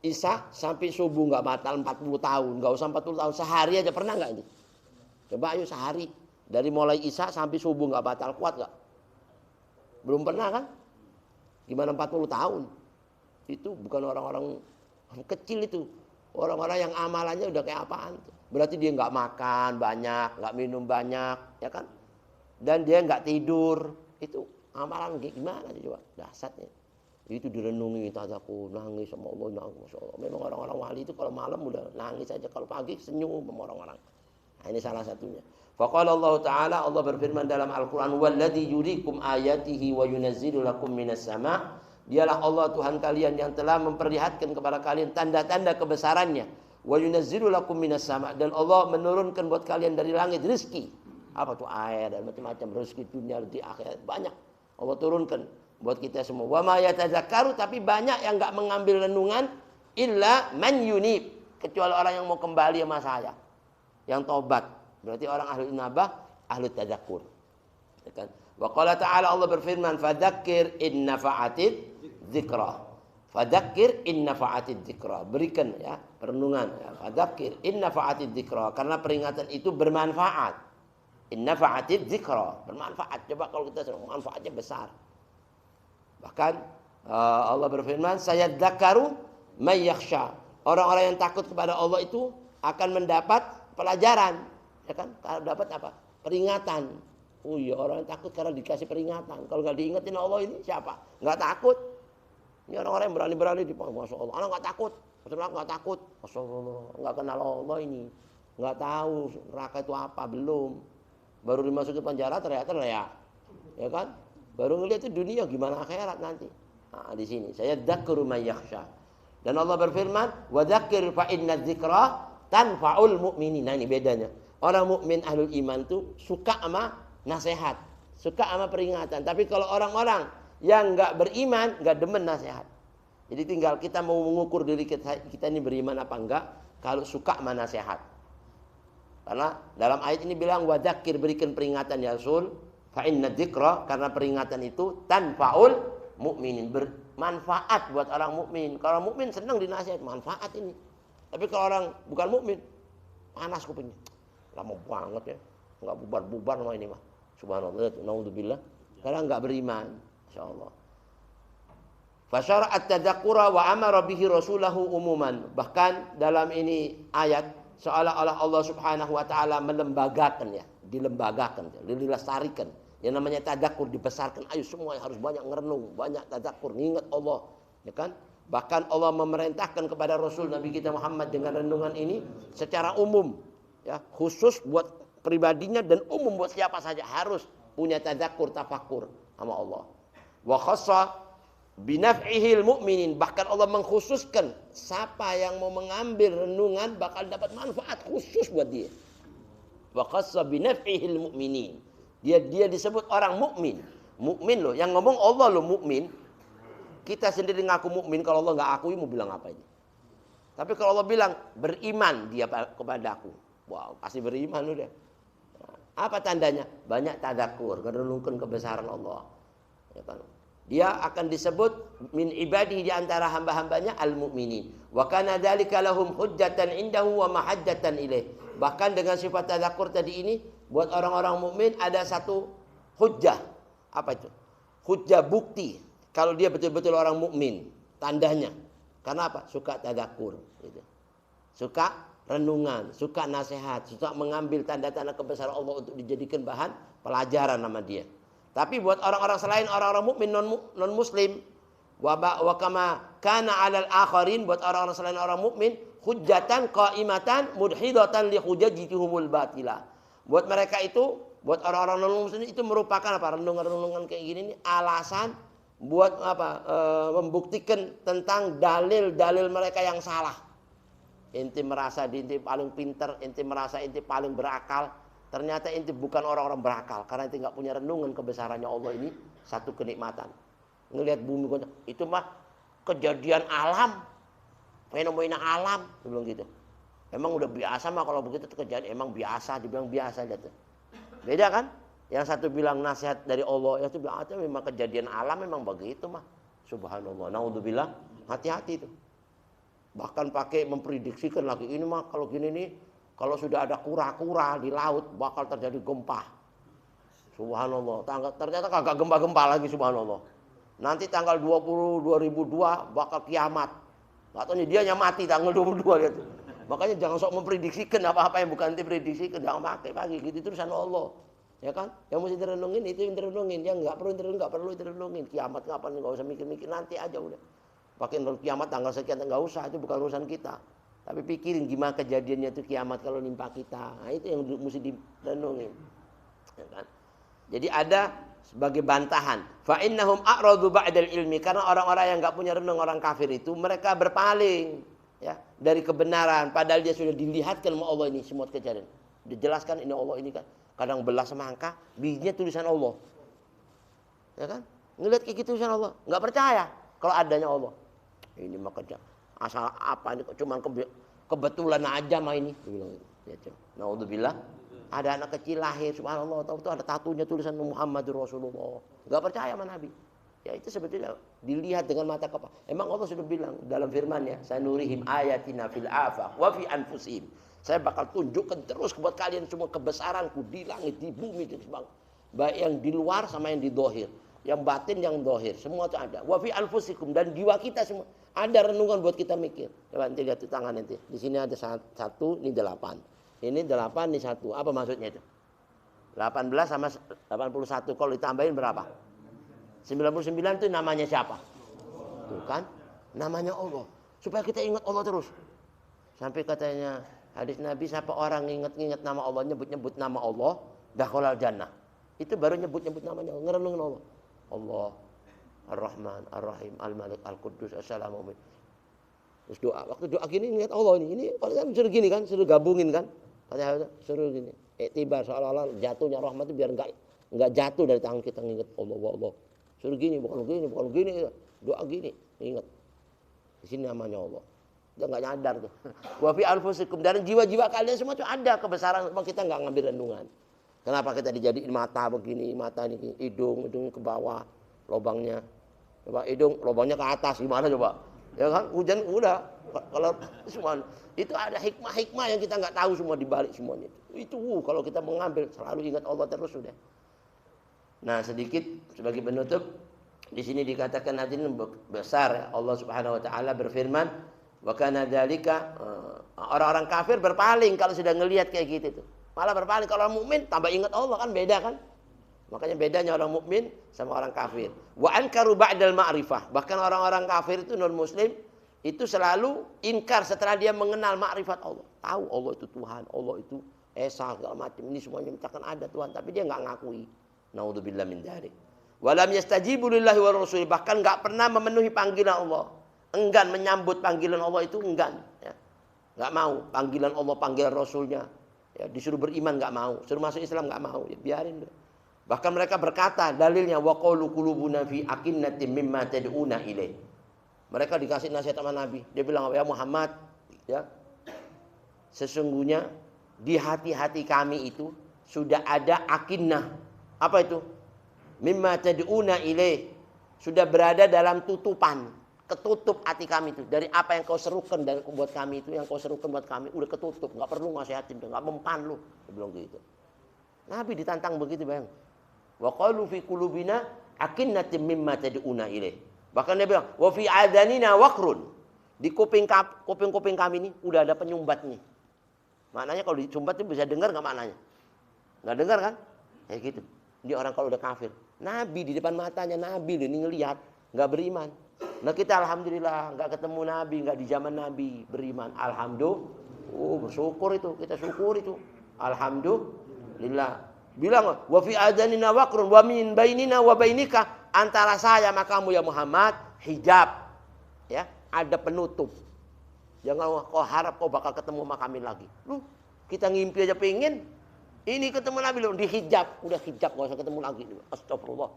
Isya sampai subuh nggak batal 40 tahun, nggak usah 40 tahun, sehari aja pernah nggak ini? Coba ayo sehari, dari mulai Isya sampai subuh nggak batal, kuat nggak? Belum pernah kan? Gimana 40 tahun? Itu bukan orang-orang kecil itu, orang-orang yang amalannya udah kayak apaan? Berarti dia nggak makan banyak, nggak minum banyak, ya kan? Dan dia nggak tidur, itu amalan gimana coba dasarnya? Itu direnungi, tadakur, nangis sama Allah, Masya Allah. Memang orang-orang wali itu kalau malam udah nangis aja, kalau pagi senyum sama orang-orang. Nah, ini salah satunya. Faqala Allah Ta'ala, Allah berfirman dalam Al-Quran, walladzi yurikum ayatihi wa yunazzilu lakum minas sama'. Dialah Allah Tuhan kalian yang telah memperlihatkan kepada kalian tanda-tanda kebesarannya. Wa yunazzilu lakum minas sama', dan Allah menurunkan buat kalian dari langit rezeki. Apa tuh air dan macam-macam rezeki dunia di akhirat banyak Allah turunkan buat kita semua. Wa ma yatadzakkaru, tapi banyak yang enggak mengambil renungan illa man yunib, kecuali orang yang mau kembali sama saya, yang tobat. Berarti orang ahli inabah, ahli tadzakkur. Ya kan? Wa qala ta'ala, Allah berfirman, fadzakir in nafa'atid dzikra. Fadzakir in nafa'atid dzikra. Berikan ya renungan ya. Fadzakir in nafa'atid dzikra, karena peringatan itu bermanfaat. Inna fa'atid dzikra, bermanfaat. Coba kalau kita manfaatnya besar. Bahkan Allah berfirman, sayadzakkaru may yakhsha. Orang-orang yang takut kepada Allah itu akan mendapat pelajaran, ya kan? Dapat apa? Peringatan. Oh iya, orang yang takut karena dikasih peringatan. Kalau nggak diingetin Allah ini siapa? Nggak takut. Ini orang-orang yang berani-berani di Masya Allah. Anak nggak takut. Maksudnya nggak takut. Masya Allah, nggak kenal Allah ini. Nggak tahu neraka itu apa, belum. Baru dimasukin penjara teriak, ya kan? Baru ngelihat itu dunia gimana akhirat nanti. Nah, di sini saya dzakru may yakhsha. Dan Allah berfirman, wa dzakir fa inna dzikra tanfa'ul mu'minin. Nah, ini bedanya. Orang mukmin ahlul iman tuh suka sama nasihat, suka sama peringatan. Tapi kalau orang-orang yang enggak beriman, enggak demen nasihat. Jadi tinggal kita mau mengukur diri kita ini beriman apa enggak kalau suka sama nasihat. Karena dalam ayat ini bilang wadzakir, berikan peringatan ya Rasul, fa inna dzikra, karena peringatan itu tanfaul mukminin, bermanfaat buat orang mukmin. Kalau mukmin senang dinasihat, manfaat ini. Tapi kalau orang bukan mukmin, panas kupingnya. Lama banget ya. Enggak bubar-bubar sama ini mah. Subhanallah, naudzubillah. Karena enggak beriman, insyaallah. Fasyara'at tadzakkura wa amara bihi rasulahu umuman. Bahkan dalam ini ayat seolah-olah Allah Subhanahu wa taala melembagakan ya, dilembagakan, dilestarikan. Yang namanya tadzakur dibesarkan. Ayo semua harus banyak ngerenung, banyak tadzakur, ngingat Allah, ya kan? Bahkan Allah memerintahkan kepada Rasul Nabi kita Muhammad dengan renungan ini secara umum, ya, khusus buat pribadinya dan umum buat siapa saja harus punya tadzakur, tafakur sama Allah. Wa khassa binaf'ihil mu'minin, bahkan Allah mengkhususkan siapa yang mau mengambil renungan bakal dapat manfaat khusus buat dia. Wa khassa binaf'ihil mu'minin, dia disebut orang mukmin. Mukmin loh, yang ngomong Allah loh mukmin. Kita sendiri ngaku mukmin, kalau Allah nggak akui mau bilang apa ini? Tapi kalau Allah bilang beriman dia kepada aku, wow, pasti beriman udah. Apa tandanya? Banyak tadzakur, merenungkan kebesaran Allah. Ya kan? Dia akan disebut min ibadihi, di antara hamba-hambanya al-mu'minin. Wa kana dzalika lahum hujjatan indahu wa mahajjatan ilaih. Bahkan dengan sifat tadzakur tadi ini buat orang-orang mukmin ada satu hujjah. Apa itu? Hujjah bukti. kalau dia betul-betul orang mukmin, tandanya. Karena apa? Suka tadakur, gitu. Suka renungan, suka nasihat, suka mengambil tanda-tanda kebesaran Allah untuk dijadikan bahan pelajaran sama dia. Tapi buat orang-orang selain orang-orang mukmin non muslim, wa kama kana 'alal akharin, buat orang-orang selain orang mukmin, hujjatan qa'imatan mudhidatan li hujajihumul batila. Buat mereka itu, buat orang-orang non muslim itu merupakan apa? Renungan-renungan kayak gini ini alasan buat apa? Membuktikan tentang dalil-dalil mereka yang salah. Inti merasa inti paling pintar, inti merasa inti paling berakal. Ternyata inti bukan orang-orang berakal, karena inti nggak punya renungan kebesarannya Allah ini satu kenikmatan. Ngelihat bumi itu mah kejadian alam, fenomena alam, bilang gitu. Emang udah biasa mah kalau begitu kejadian emang biasa, dibilang biasa gitu. Beda kan? Yang satu bilang nasihat dari Allah, yang satu bilang memang kejadian alam memang begitu mah. Subhanallah, naudzubillah, hati-hati itu. Bahkan pakai memprediksikan lagi ini mah kalau gini nih, kalau sudah ada kura-kura di laut bakal terjadi gempa. Subhanallah, ternyata kagak gempa-gempa lagi, subhanallah. Nanti tanggal 20 2002 bakal kiamat. Enggak tahu nih dianya mati tanggal 22 gitu. Makanya jangan sok memprediksikan apa-apa yang bukan diprediksikan, jangan pakai pagi gitu, itu urusan Allah. Ya kan? Yang mesti direnungin itu yang direnungin, yang enggak perlu direnungin. Kiamat kapan enggak usah mikir-mikir, nanti aja udah. Pakai kiamat tanggal sekian enggak usah, itu bukan urusan kita. Tapi pikirin gimana kejadiannya itu kiamat kalau nimpa kita. Nah, itu yang mesti direnungin. Ya kan? Jadi ada sebagai bantahan. Fa innahum a'radu ba'dal ilmi, karena orang-orang yang enggak punya renung, orang kafir itu mereka berpaling ya dari kebenaran, padahal dia sudah dilihatkan sama Allah ini semua kejadian. Dijelaskan ini Allah ini kan. Kadang belas semangka, bijinya tulisan Allah. Ya kan? Ngelihat kayak gitu tulisan Allah, enggak percaya kalau adanya Allah. Ini mah kerja asal apa ini cuman kebetulan aja mah ini bilang gitu. Naudzubillah, ada anak kecil lahir subhanallah tahu tuh ada tatunya tulisan Muhammadur Rasulullah. Enggak percaya sama Nabi. Ya itu sebetulnya dilihat dengan mata kepala. Emang Allah sudah bilang dalam firman-Nya, "Sanurihim ayatina fil afaq wa fi anfusihim." Saya bakal tunjukkan terus buat kalian semua kebesaranku di langit, di bumi, di sebang. Baik yang di luar sama yang di dohir. Yang batin, yang dohir, semua itu ada. Wa fi anfusikum, dan jiwa kita semua ada renungan buat kita mikir. Coba nanti lihat tangan nanti. Di sini ada 1, ini 8. Ini 8, ini 1. Apa maksudnya itu? 18 sama 81. Kalau ditambahin berapa? 99 itu namanya siapa? Tuh kan? Namanya Allah. Supaya kita ingat Allah terus. Sampai katanya hadis Nabi, siapa orang ingat-ingat nama Allah, nyebut-nyebut nama Allah, dakhalal jannah. Itu baru nyebut-nyebut namanya, ngerenungin Allah. Allah, Ar-Rahman, Ar-Rahim, Al-Malik, Al-Quddus, As-Salamu'min. Terus doa, waktu doa gini ingat Allah ini. Ini kan suruh gini kan, suruh gabungin kan. Katanya suruh gini. Iktibar seolah-olah jatuhnya rahmat itu biar enggak jatuh dari tangan kita, nginget Allah, Allah. Suruh gini, bukan gini. Doa gini, ingat. Di sini namanya Allah. Dia enggak nyadar tuh. Wa fi anfusikum, dari jiwa-jiwa kalian semua itu ada kebesaran, cuma kita enggak ngambil renungan. Kenapa kita dijadiin mata begini, mata ini, hidung ke bawah, lubangnya. Coba hidung, lubangnya ke atas, gimana coba? Ya kan, hujan udah. Kalau semua itu ada hikmah-hikmah yang kita nggak tahu semua di balik semuanya. Itu kalau kita mengambil selalu ingat Allah terus sudah. Nah, sedikit sebagai penutup, di sini dikatakan hadirin besar ya, Allah Subhanahu wa taala berfirman, wa kana dzalika, orang-orang kafir berpaling kalau sudah ngelihat kayak gitu tuh. Malah berpaling. Kalau orang mukmin tambah ingat Allah, kan beda kan? Makanya bedanya orang mukmin sama orang kafir. Wa ankaru ba'dal ma'rifah. Bahkan orang-orang kafir itu non muslim itu selalu inkar setelah dia mengenal ma'rifat Allah. Tahu Allah itu Tuhan, Allah itu Esa segala macam. Ini semuanya menciptakan ada Tuhan, tapi dia enggak ngakui. Naudzubillah min dzalik. Wa lam yastajibu lillahi wa rasul. Bahkan enggak pernah memenuhi panggilan Allah. Enggan menyambut panggilan Allah itu enggan, ya. Enggak mau panggilan Allah, panggilan Rasulnya. Ya, disuruh beriman nggak mau, suruh masuk Islam nggak mau, ya biarin deh. Bahkan mereka berkata dalilnya wa qalu qulubuna fi akinnatin mimma tad'una ilaih. Mereka dikasih nasihat sama Nabi. Dia bilang, ya Muhammad, ya sesungguhnya di hati-hati kami itu sudah ada akinnah. Apa itu? Mimma tad'una ilaih. Sudah berada dalam tutupan. Ketutup hati kami itu dari apa yang kau serukan dan buat kami itu, yang kau serukan buat kami udah ketutup, nggak perlu nasihatin, nggak mempan lu, dia bilang gitu. Nabi ditantang begitu bang. Wa qalu fi qulubina akinnatin mimma tad'una ilaih. Bahkan dia bilang, wa fi adanina waqrun. Di kuping kami ini udah ada penyumbat nih. Maknanya kalau disumbat itu bisa dengar nggak maknanya? Nggak dengar kan? Kayak gitu. Ini orang kalau udah kafir. Nabi di depan matanya, Nabi ini ngelihat, nggak beriman. Nah kita alhamdulillah nggak ketemu Nabi, nggak di zaman Nabi, beriman. Alhamdulillah, bersyukur itu, kita syukur itu. Alhamdulillah. Bilang, wa fi adanina waqrun wa min bainina wa bainika, antara saya sama kamu ya Muhammad hijab. Ya, ada penutup. Jangan kau harap kau bakal ketemu sama kami lagi. Kita ngimpi aja pengen. Ini ketemu Nabi loh, dihijab. Udah hijab, gak usah ketemu lagi. Astagfirullah.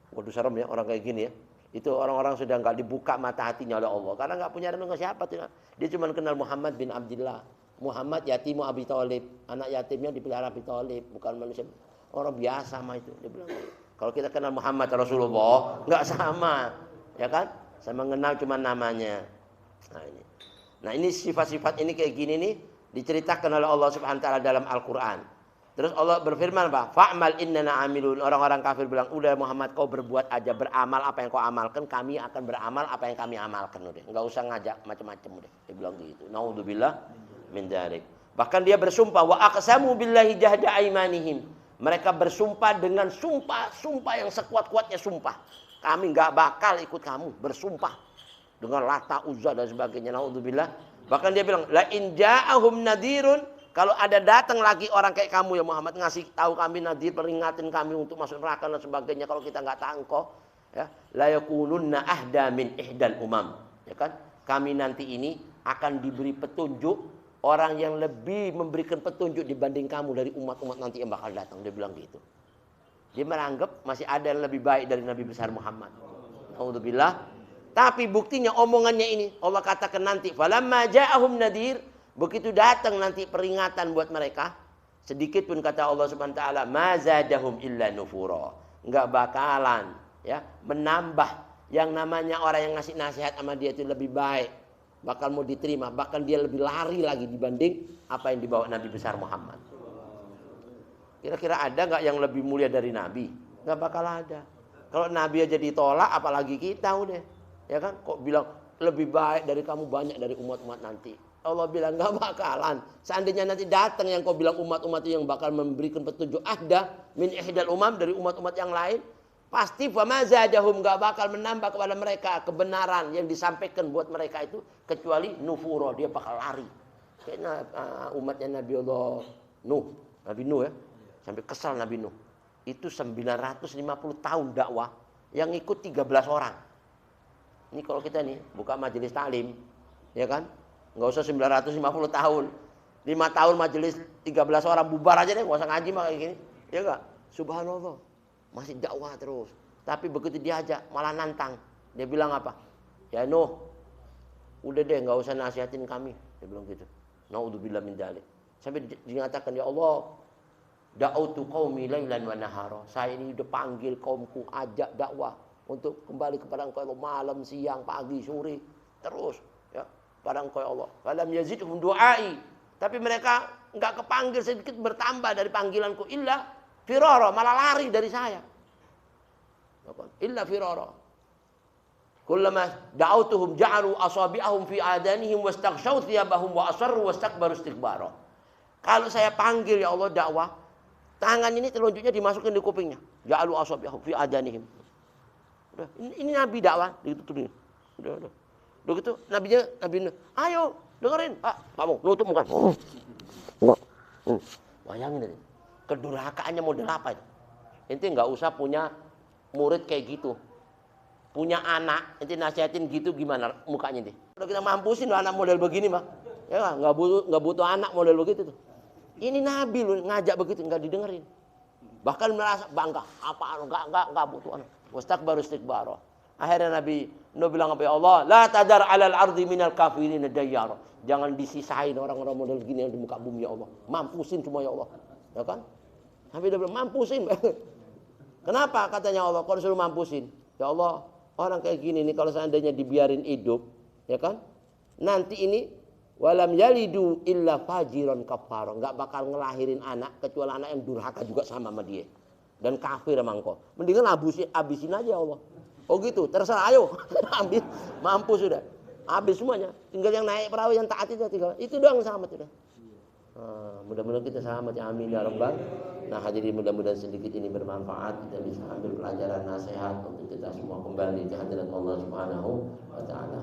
Waduh serem ya orang kayak gini ya. Itu orang-orang sudah nggak dibuka mata hatinya oleh Allah. Karena nggak punya renungan siapa. Dia cuma kenal Muhammad bin Abdullah. Muhammad yatimu Abi Thalib. Anak yatimnya dipelihara Abi Thalib. Bukan manusia. Orang biasa sama itu. Dia bilang, kalau kita kenal Muhammad Rasulullah, nggak sama. Ya kan? Saya mengenal cuma namanya. Nah ini sifat-sifat ini kayak gini nih. Diceritakan oleh Allah Subhanahu Wa Taala dalam Al-Quran. Terus Allah berfirman apa? Fa'mal innana amilun. Orang-orang kafir bilang, udah Muhammad kau berbuat aja, beramal apa yang kau amalkan, kami akan beramal apa yang kami amalkan. Udah, enggak usah ngajak macam-macam udah. Dia bilang gitu. Naudzubillah min dzalik. Bahkan dia bersumpah wa aqsamu billahi jahda aimanihim. Mereka bersumpah dengan sumpah yang sekuat-kuatnya sumpah. Kami enggak bakal ikut kamu, bersumpah dengan Lata, Uzza dan sebagainya. Naudzubillah. Bahkan dia bilang, la in ja'ahum nadhirun. Kalau ada datang lagi orang kayak kamu ya Muhammad ngasih tahu kami nadir, peringatin kami untuk masuk neraka dan sebagainya, kalau kita nggak tangkoh, ya, la yakununna ahda min ihdal umam, ya kan? Kami nanti ini akan diberi petunjuk, orang yang lebih memberikan petunjuk dibanding kamu dari umat-umat nanti yang bakal datang. Dia bilang gitu. Dia menganggap masih ada yang lebih baik dari Nabi besar Muhammad. Alhamdulillah. Tapi buktinya omongannya ini Allah katakan nanti, falamma ja'ahum nadir. Begitu datang nanti peringatan buat mereka, sedikit pun kata Allah Subhanahu Wa Taala, ma zadahum illa nufura. Enggak bakalan ya menambah yang namanya orang yang ngasih nasihat sama dia itu lebih baik, bakal mau diterima, bahkan dia lebih lari lagi dibanding apa yang dibawa Nabi besar Muhammad. Kira-kira ada nggak yang lebih mulia dari Nabi? Nggak bakal ada. Kalau Nabi aja ditolak, apalagi kita udah, ya kan? Kok bilang lebih baik dari kamu banyak dari umat-umat nanti? Allah bilang nggak bakalan. Seandainya nanti datang yang kau bilang umat-umat yang bakal memberikan petunjuk ahda min ihdal umam dari umat-umat yang lain, pasti fama zadahum nggak bakal menambah kepada mereka kebenaran yang disampaikan buat mereka itu kecuali nufuro, dia bakal lari. Kayaknya umatnya Nabi Allah Nuh, Nabi Nuh ya, sampai kesal Nabi Nuh. Itu 950 tahun dakwah, yang ikut 13 orang. Ini kalau kita nih buka majelis taklim, ya kan? Nggak usah 950 tahun. 5 tahun majelis 13 orang bubar aja deh, nggak usah ngaji mah kayak gini. Ya enggak? Subhanallah. Masih dakwah terus. Tapi begitu diajak malah nantang. Dia bilang apa? Ya Nuh, udah deh nggak usah nasihatin kami. Dia bilang gitu. Naudzubillah min dzalik. Sampai dinyatakan, ya Allah, da'autu qaumi lailan wa nahara. Saya ini udah panggil kaumku, ajak dakwah untuk kembali kepada Engkau malam, siang, pagi, sore, terus ya. Pada Engkau ya Allah. Falam yazidhum du'ai. Tapi mereka enggak kepanggil sedikit bertambah dari panggilanku. Illa firara. Malah lari dari saya. Illa firara. Kullama da'autuhum ja'alu asabi'ahum fi adanihim wastaghshaw thiyabahum wa asarru wastakbaru istikbara. Kalau saya panggil ya Allah dakwah, tangan ini telunjuknya dimasukin di kupingnya. Ja'alu asabi'ahum fi adanihim. Udah, ini Nabi dakwah ditutupin. Udah. Begitu Nabi Nuh, ayo dengerin, Pak, kamu nutup muka. Bayangin ini, kedurhakaannya model apa itu? Ente nggak usah punya murid kayak gitu, punya anak, ente nasihatin gitu gimana mukanya nih? Kalau kita mampusin anak model begini mah, ya nggak butuh anak model begitu tuh. Ini Nabi lu ngajak begitu nggak didengerin, bahkan merasa bangga, apa nggak butuh anak. Wastakbaru istikbara. Akhirnya Nabi Nuh bilang apa ya Allah, la tadar alal ardi minal kafirin dayyara. Jangan disisain orang-orang model gini yang di muka bumi ya Allah. Mampusin semua ya Allah. Ya kan? Sampai dia bilang mampusin. Kenapa katanya Allah kau disuruh mampusin? Ya Allah, orang kayak gini nih kalau seandainya dibiarin hidup, ya kan? Nanti ini walam yalidu illa fajiran kafara. Enggak bakal ngelahirin anak kecuali anak yang durhaka juga sama dia. dan kafir sama engkau. Mendingan habisin aja Allah. Oh gitu, terserah, ayo ambil, mampu sudah, habis semuanya. Tinggal yang naik perahu yang taat itu doang selamat sudah. Mudah-mudahan kita selamat ya, amin ya rabbal. Nah hadirin, mudah-mudahan sedikit ini bermanfaat, kita bisa ambil pelajaran nasihat untuk kita semua kembali ke hadirat Allah Subhanahu wa taala.